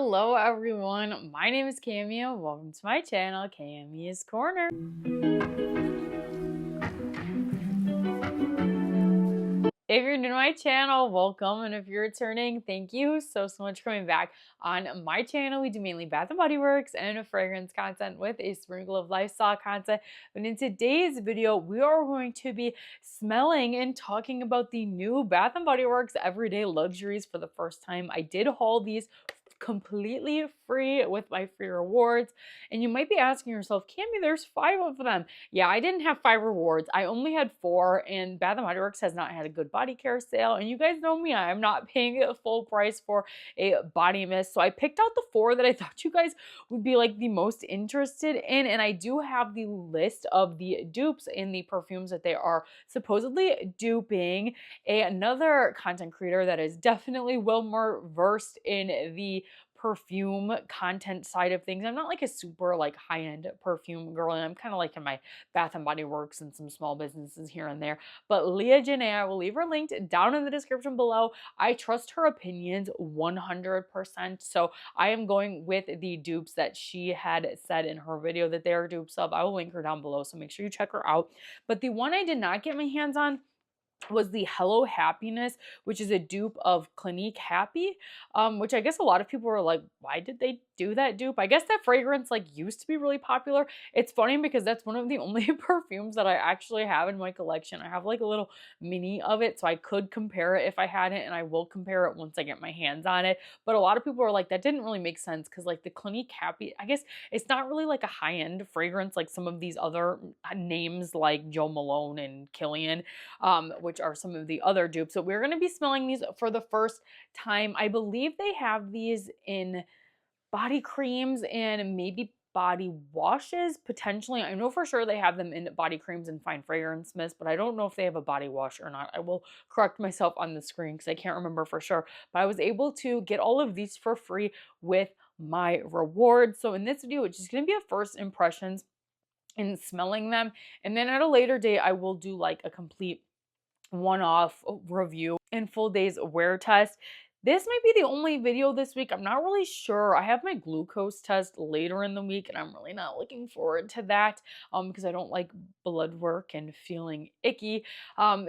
Hello everyone, my name is Camia. Welcome to my channel, Camia's Corner. If you're new to my channel, welcome, and if you're returning, thank you so much for coming back. On my channel, we do mainly Bath & Body Works and fragrance content with a sprinkle of lifestyle content. But in today's video, we are going to be smelling and talking about the new Bath & Body Works Everyday Luxuries for the first time. I did haul these completely free with my free rewards, and you might be asking yourself, Cami, there's 5 of them. Yeah, I didn't have 5 rewards. I only had 4, and Bath & Body Works has not had a good body care sale, and you guys know me, I'm not paying a full price for a body mist, so I picked out the 4 that I thought you guys would be like the most interested in, and I do have the list of the dupes and the perfumes that they are supposedly duping. Another content creator that is definitely well more versed in the perfume content side of things. I'm not like a super like high-end perfume girl, and I'm kind of like in my Bath and Body Works and some small businesses here and there. But Leah Janae, I will leave her linked down in the description below. I trust her opinions 100%. So I am going with the dupes that she had said in her video that they are dupes of. I will link her down below, so make sure you check her out. But the one I did not get my hands on was the Hello Happiness, which is a dupe of Clinique Happy, which I guess a lot of people were like, why did they do that dupe? I guess that fragrance like used to be really popular. It's funny because that's one of the only perfumes that I actually have in my collection. I have like a little mini of it, so I could compare it if I had it, and I will compare it once I get my hands on it. But a lot of people are like, that didn't really make sense because like the Clinique Happy, I guess it's not really like a high-end fragrance like some of these other names like Jo Malone and Killian, which are some of the other dupes. So we're going to be smelling these for the first time. I believe they have these in body creams and maybe body washes, potentially. I know for sure they have them in body creams and fine fragrance mist, but I don't know if they have a body wash or not. I will correct myself on the screen because I can't remember for sure. But I was able to get all of these for free with my rewards. So in this video, it's just going to be a first impressions in smelling them. And then at a later date, I will do like a complete one-off review and full days wear test. This might be the only video this week. I'm not really sure. I have my glucose test later in the week, and I'm really not looking forward to that because I don't like blood work and feeling icky.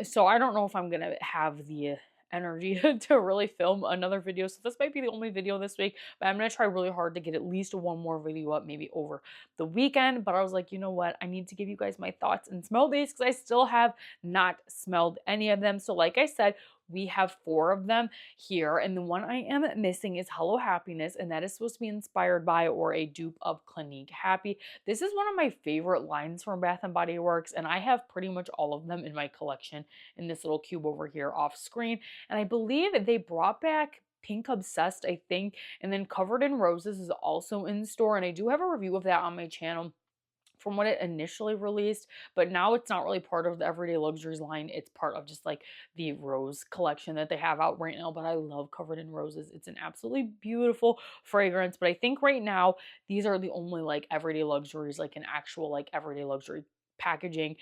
So I don't know if I'm gonna have the energy to really film another video. So this might be the only video this week, but I'm going to try really hard to get at least one more video up maybe over the weekend. But I was like, you know what? I need to give you guys my thoughts and smell days because I still have not smelled any of them. So like I said, we have 4 of them here, and the one I am missing is Hello Happiness, and that is supposed to be inspired by or a dupe of Clinique Happy. This is one of my favorite lines from Bath & Body Works, and I have pretty much all of them in my collection in this little cube over here off screen. And I believe they brought back Pink Obsessed, I think, and then Covered in Roses is also in store, and I do have a review of that on my channel from when it initially released, but now it's not really part of the Everyday Luxuries line. It's part of just like the rose collection that they have out right now, but I love Covered in Roses. It's an absolutely beautiful fragrance, but I think right now these are the only like Everyday Luxuries, like an actual like Everyday Luxury packaging,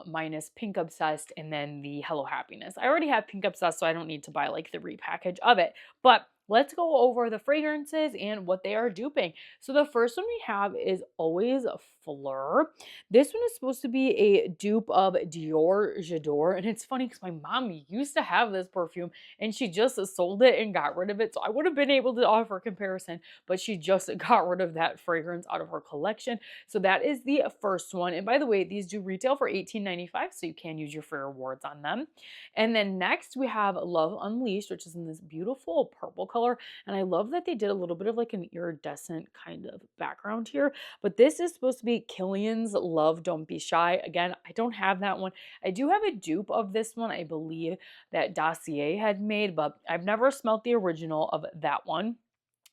minus Pink Obsessed and then the Hello Happiness. I already have Pink Obsessed, so I don't need to buy like the repackage of it, but let's go over the fragrances and what they are duping. So the first one we have is Always Flur. This one is supposed to be a dupe of Dior J'adore, and it's funny because my mom used to have this perfume and she just sold it and got rid of it, so I would have been able to offer a comparison, but she just got rid of that fragrance out of her collection. So that is the first one, and by the way, these do retail for $18.95, so you can use your free rewards on them. And then next we have Love Unleashed, which is in this beautiful purple color, and I love that they did a little bit of like an iridescent kind of background here, but this is supposed to be Killian's Love Don't Be Shy. Again, I don't have that one. I do have a dupe of this one, I believe, that Dossier had made, but I've never smelt the original of that one.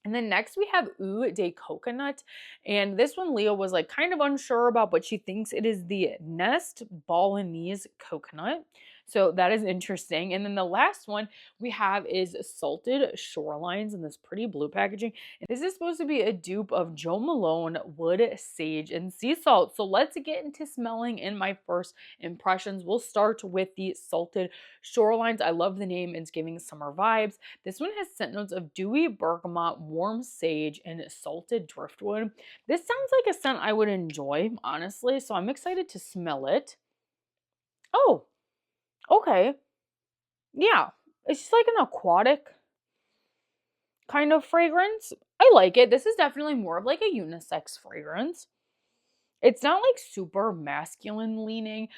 And then next we have Eau de Coconut, and this one Leah was like kind of unsure about, but she thinks it is the Nest Balinese Coconut. So that is interesting. And then the last one we have is Salted Shorelines in this pretty blue packaging. This is supposed to be a dupe of Joe Malone Wood, Sage, and Sea Salt. So let's get into smelling in my first impressions. We'll start with the Salted Shorelines. I love the name. It's giving summer vibes. This one has scent notes of dewy bergamot, warm sage, and salted driftwood. This sounds like a scent I would enjoy, honestly. So I'm excited to smell it. Oh, okay. Yeah, it's just like an aquatic kind of fragrance. I like it. This is definitely more of like a unisex fragrance. It's not like super masculine leaning.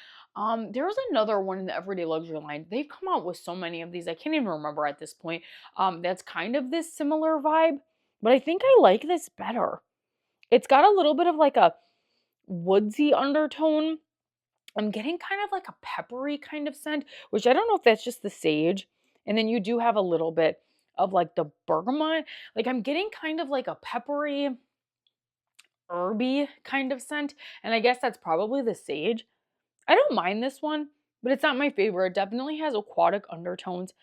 There's another one in the Everyday Luxury line. They've come out with so many of these. I can't even remember at this point. That's kind of this similar vibe, but I think I like this better. It's got a little bit of like a woodsy undertone. I'm getting kind of like a peppery kind of scent, which I don't know if that's just the sage. And then you do have a little bit of like the bergamot. Like I'm getting kind of like a peppery, herby kind of scent. And I guess that's probably the sage. I don't mind this one, but it's not my favorite. It definitely has aquatic undertones.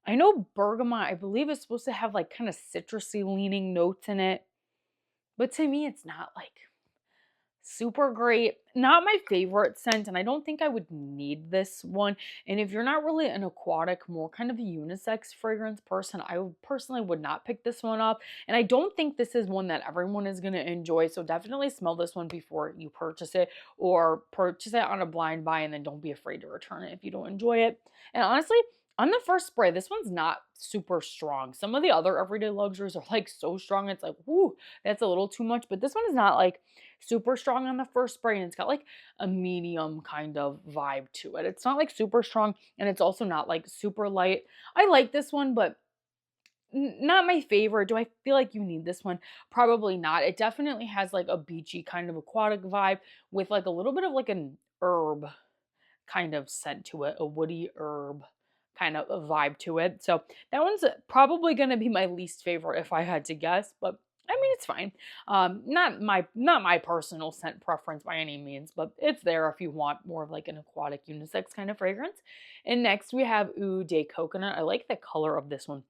I know bergamot, I believe, is supposed to have like kind of citrusy leaning notes in it. But to me, it's not like super great. Not my favorite scent, and I don't think I would need this one. And if you're not really an aquatic, more kind of a unisex fragrance person, I personally would not pick this one up. And I don't think this is one that everyone is going to enjoy. So definitely smell this one before you purchase it, or purchase it on a blind buy and then don't be afraid to return it if you don't enjoy it. And honestly, on the first spray, this one's not super strong. Some of the other Everyday Luxuries are like so strong, it's like, whoo, that's a little too much. But this one is not like super strong on the first spray, and it's got like a medium kind of vibe to it. It's not like super strong, and it's also not like super light. I like this one, but not my favorite. Do I feel like you need this one? Probably not. It definitely has like a beachy kind of aquatic vibe with like a little bit of like an herb kind of scent to it, a woody herb kind of a vibe to it. So that one's probably going to be my least favorite if I had to guess, but I mean, it's fine. Not my personal scent preference by any means, but it's there if you want more of like an aquatic unisex kind of fragrance. And next we have Eau de Coconut. I like the color of this one.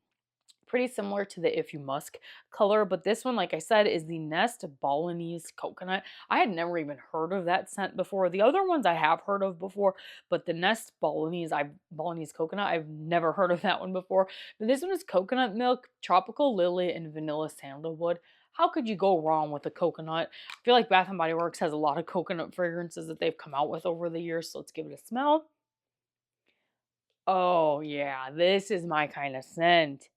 Pretty similar to the If You Musk color, but this one, like I said, is the Nest Balinese Coconut. I had never even heard of that scent before. The other ones I have heard of before, but the Nest Balinese Coconut, I've never heard of that one before. But this one is coconut milk, tropical lily, and vanilla sandalwood. How could you go wrong with a coconut? I feel like Bath & Body Works has a lot of coconut fragrances that they've come out with over the years, so let's give it a smell. Oh yeah, this is my kind of scent.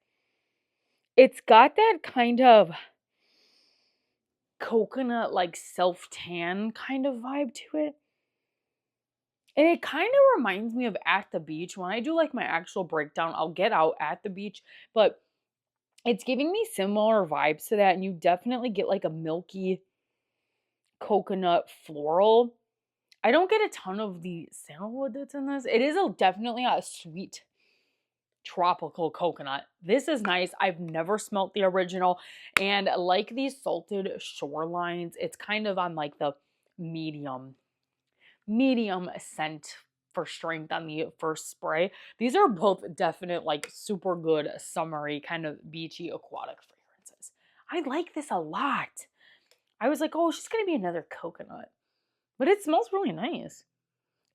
It's got that kind of coconut, like self-tan kind of vibe to it. And it kind of reminds me of At the Beach. When I do like my actual breakdown, I'll get out at the beach, but it's giving me similar vibes to that. And you definitely get like a milky coconut floral. I don't get a ton of the sandalwood that's in this. It is definitely a sweet tropical coconut. This is nice. I've never smelt the original, and like these Salted Shorelines, it's kind of on like the medium scent for strength on the first spray. These are both definite like super good summery kind of beachy aquatic fragrances. I like this a lot. I was like, oh, it's just gonna be another coconut, but it smells really nice.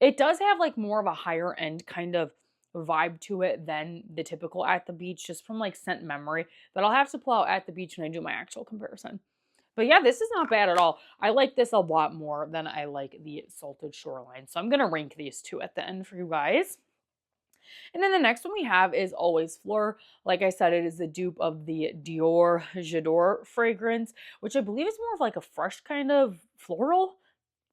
It does have like more of a higher end kind of vibe to it than the typical At the Beach, just from like scent memory. But I'll have to pull out At the Beach when I do my actual comparison. But yeah, this is not bad at all. I like this a lot more than I like the Salted Shoreline. So I'm going to rank these two at the end for you guys. And then the next one we have is Always Fleur. Like I said, it is the dupe of the Dior J'adore fragrance, which I believe is more of like a fresh kind of floral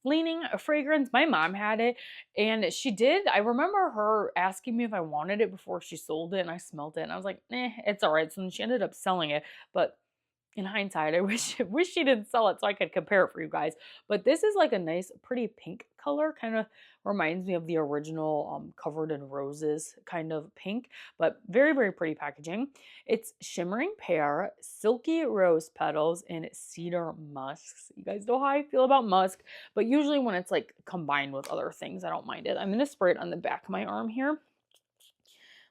leaning fragrance. My mom had it, and she did. I remember her asking me if I wanted it before she sold it, and I smelled it, and I was like, it's all right. So then she ended up selling it, but in hindsight, I wish she didn't sell it so I could compare it for you guys. But this is like a nice, pretty pink color. Kind of reminds me of the original Covered in Roses kind of pink, but very, very pretty packaging. It's shimmering pear, silky rose petals, and cedar musks. You guys know how I feel about musk, but usually when it's like combined with other things, I don't mind it. I'm going to spray it on the back of my arm here.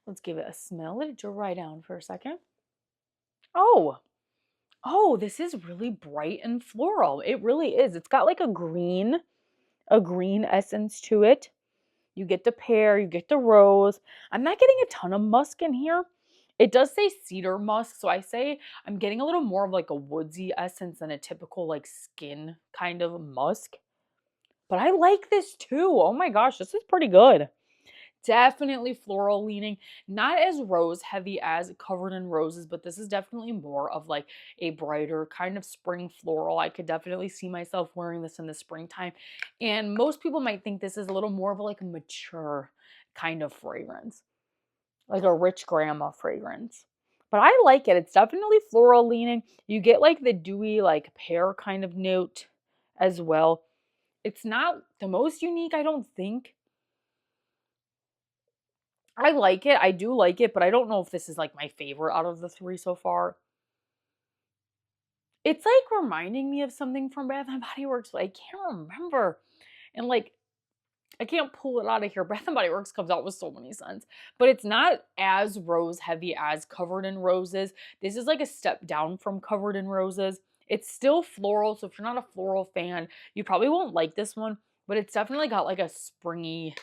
Let's give it a smell. Let it dry down for a second. Oh, this is really bright and floral. It really is. It's got like a green essence to it. You get the pear, you get the rose. I'm not getting a ton of musk in here. It does say cedar musk, so I say I'm getting a little more of like a woodsy essence than a typical like skin kind of musk. But I like this too. Oh my gosh, this is pretty good. Definitely floral leaning, not as rose heavy as Covered in Roses, but this is definitely more of like a brighter kind of spring floral. I could definitely see myself wearing this in the springtime. And most people might think this is a little more of like a mature kind of fragrance, like a rich grandma fragrance. But I like it. It's definitely floral leaning. You get like the dewy like pear kind of note as well. It's not the most unique, I don't think. I like it. I do like it, but I don't know if this is like my favorite out of the three so far. It's like reminding me of something from Bath and Body Works, but I can't remember. And like I can't pull it out of here. Bath and Body Works comes out with so many scents, but it's not as rose heavy as Covered in Roses. This is like a step down from Covered in Roses. It's still floral, so if you're not a floral fan, you probably won't like this one, but it's definitely got like a spring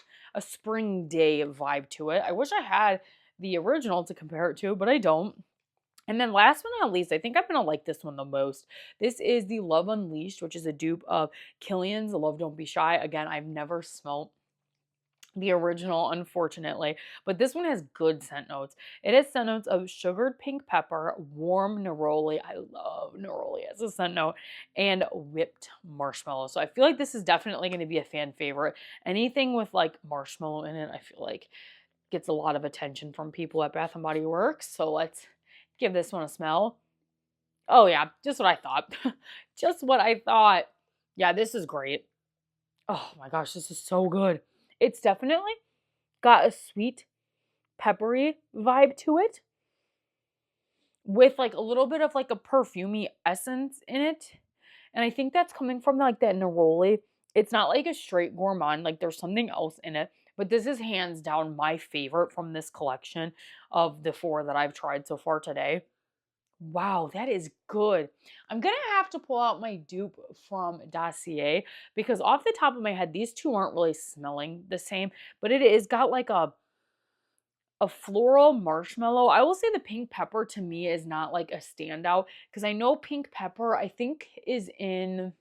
day vibe to it. I wish I had the original to compare it to, but I don't. And then last but not least, I think I'm going to like this one the most. This is the Love Unleashed, which is a dupe of Kilian's Love Don't Be Shy. Again, I've never smelt the original, unfortunately, but this one has good scent notes. It has scent notes of sugared pink pepper, warm neroli. I love neroli as a scent note, and whipped marshmallow. So I feel like this is definitely going to be a fan favorite. Anything with like marshmallow in it, I feel like gets a lot of attention from people at Bath and Body Works. So let's give this one a smell. Oh yeah, just what I thought. Just what I thought. Yeah, this is great. Oh my gosh, this is so good. It's definitely got a sweet, peppery vibe to it with like a little bit of like a perfumey essence in it. And I think that's coming from like that neroli. It's not like a straight gourmand, like there's something else in it. But this is hands down my favorite from this collection of the four that I've tried so far today. Wow, that is good. I'm going to have to pull out my dupe from Dossier because off the top of my head, these two aren't really smelling the same, but it is got like a floral marshmallow. I will say the pink pepper to me is not like a standout because I know pink pepper I think is in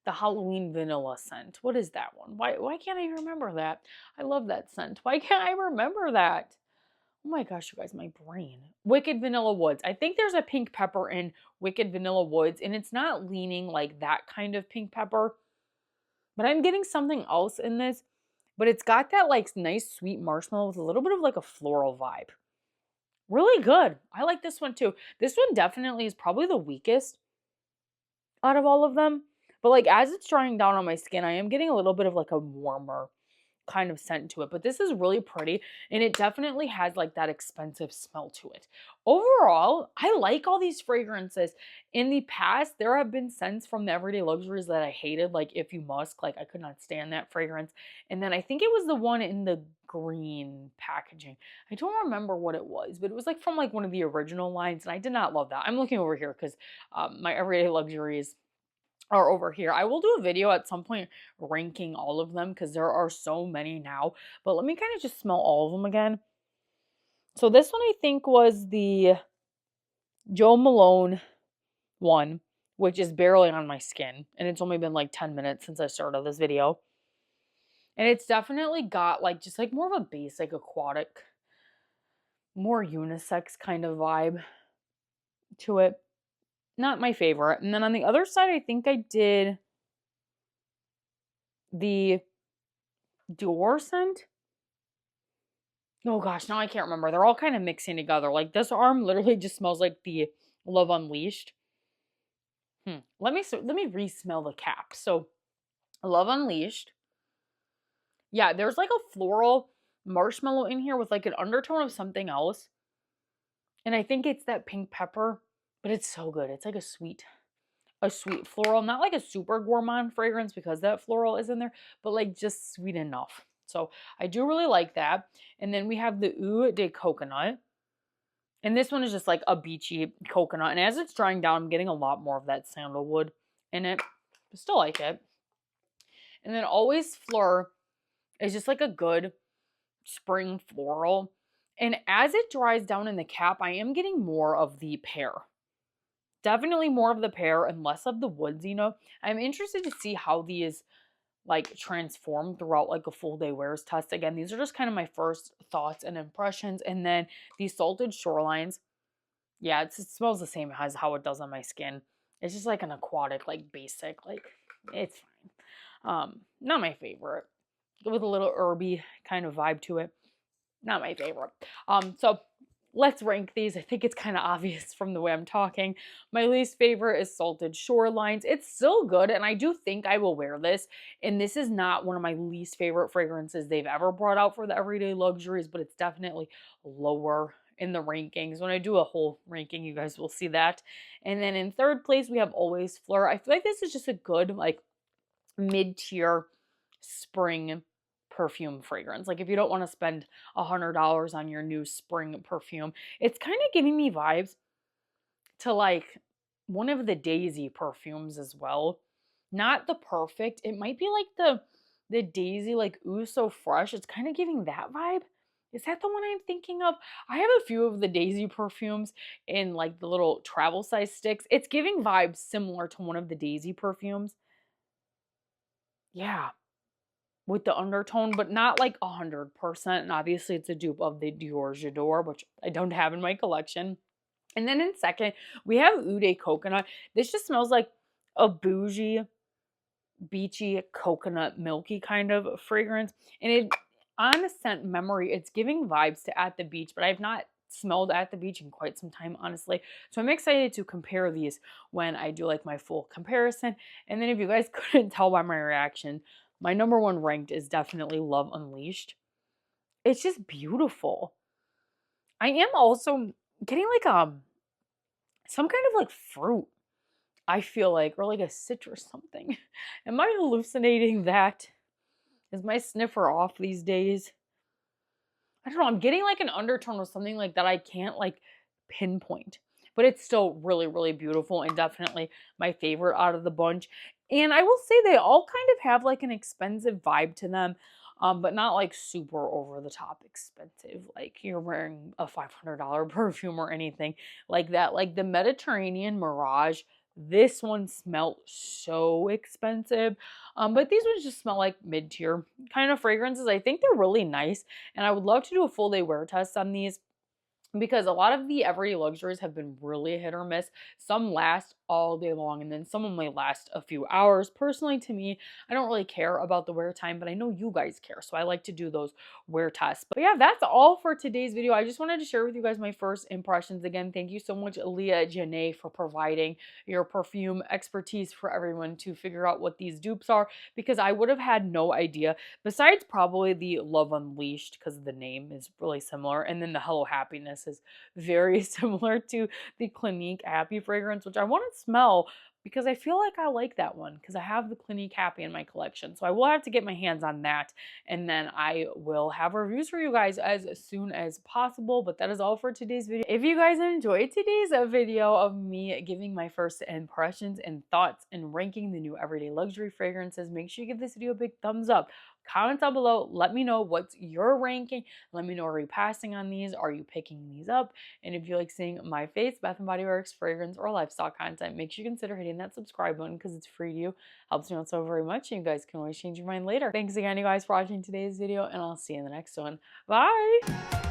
the Halloween vanilla scent. What is that one? Why can't I remember that? I love that scent. Why can't I remember that? Oh my gosh, you guys, my brain. Wicked Vanilla Woods. I think there's a pink pepper in Wicked Vanilla Woods, and it's not leaning like that kind of pink pepper. But I'm getting something else in this. But it's got that like nice sweet marshmallow with a little bit of like a floral vibe. Really good. I like this one too. This one definitely is probably the weakest out of all of them. But like as it's drying down on my skin, I am getting a little bit of like a warmer kind of scent to it, but this is really pretty and it definitely has like that expensive smell to it. Overall, I like all these fragrances. In the past, there have been scents from the Everyday Luxuries that I hated, like If You Musk, like I could not stand that fragrance. And then I think it was the one in the green packaging. I don't remember what it was, but it was like from like one of the original lines and I did not love that. I'm looking over here because my Everyday Luxuries are over here. I will do a video at some point ranking all of them because there are so many now. But let me kind of just smell all of them again. So this one I think was the Joe Malone one, which is barely on my skin. And it's only been like 10 minutes since I started this video. And it's definitely got like just like more of a basic aquatic, more unisex kind of vibe to it. Not my favorite. And then on the other side, I think I did the Dior scent. Oh gosh, now I can't remember. They're all kind of mixing together. Like this arm literally just smells like the Love Unleashed. Let me re-smell the cap. So Love Unleashed. Yeah, there's like a floral marshmallow in here with like an undertone of something else. And I think it's that pink pepper, but it's so good. It's like a sweet floral, not like a super gourmand fragrance because that floral is in there, but like just sweet enough. So I do really like that. And then we have the Eau de Coconut. And this one is just like a beachy coconut. And as it's drying down, I'm getting a lot more of that sandalwood in it. I still like it. And then Always Fleur is just like a good spring floral. And as it dries down in the cap, I am getting more of the pear. Definitely more of the pear and less of the woods, you know. I'm interested to see how these like transform throughout like a full day wears test. Again, these are just kind of my first thoughts and impressions. And then these salted shorelines, yeah, it smells the same as how it does on my skin. It's just like an aquatic, like basic, like it's fine. Not my favorite. With a little herby kind of vibe to it. Not my favorite. So let's rank these. I think it's kind of obvious from the way I'm talking. My least favorite is Salted Shorelines. It's still good, and I do think I will wear this. And this is not one of my least favorite fragrances they've ever brought out for the everyday luxuries, but it's definitely lower in the rankings. When I do a whole ranking, you guys will see that. And then in third place, we have Always Fleur. I feel like this is just a good, like, mid-tier spring perfume fragrance. Like if you don't want to spend $100 on your new spring perfume, it's kind of giving me vibes to like one of the Daisy perfumes as well. Not the perfect. It might be like the Daisy like Ooh So Fresh. It's kind of giving that vibe. Is that the one I'm thinking of? I have a few of the Daisy perfumes in like the little travel size sticks. It's giving vibes similar to one of the Daisy perfumes. Yeah, with the undertone, but not like 100%. And obviously, it's a dupe of the Dior J'adore, which I don't have in my collection. And then in second, we have Eau de Coconut. This just smells like a bougie, beachy, coconut, milky kind of fragrance. And it, on a scent memory, it's giving vibes to At the Beach, but I've not smelled At the Beach in quite some time, honestly. So I'm excited to compare these when I do like my full comparison. And then if you guys couldn't tell by my reaction, my number one ranked is definitely Love Unleashed. It's just beautiful. I am also getting like some kind of like fruit, I feel like, or like a citrus something. Am I hallucinating that? Is my sniffer off these days? I don't know. I'm getting like an undertone of something like that I can't like pinpoint. But it's still really, really beautiful and definitely my favorite out of the bunch. And I will say they all kind of have like an expensive vibe to them, but not like super over the top expensive. Like you're wearing a $500 perfume or anything like that. Like the Mediterranean Mirage, this one smelled so expensive. But these ones just smell like mid-tier kind of fragrances. I think they're really nice. And I would love to do a full day wear test on these, because a lot of the everyday luxuries have been really hit or miss. Some last all day long, and then some only last a few hours. Personally, to me, I don't really care about the wear time, but I know you guys care, so I like to do those wear tests. But yeah, that's all for today's video. I just wanted to share with you guys my first impressions. Again, thank you so much, Leah Janae, for providing your perfume expertise for everyone to figure out what these dupes are, because I would have had no idea, besides probably the Love Unleashed, because the name is really similar, and then the Hello Happiness is very similar to the Clinique Happy fragrance, which I want to smell because I feel like I like that one because I have the Clinique Happy in my collection. So I will have to get my hands on that, and then I will have reviews for you guys as soon as possible. But that is all for today's video. If you guys enjoyed today's video of me giving my first impressions and thoughts and ranking the new everyday luxury fragrances, make sure you give this video a big thumbs up. Comment down below. Let me know what's your ranking. Let me know, are you passing on these? Are you picking these up? And if you like seeing my face, Bath & Body Works, fragrance, or lifestyle content, make sure you consider hitting that subscribe button because it's free to you. Helps me out so very much. And you guys can always change your mind later. Thanks again, you guys, for watching today's video, and I'll see you in the next one. Bye!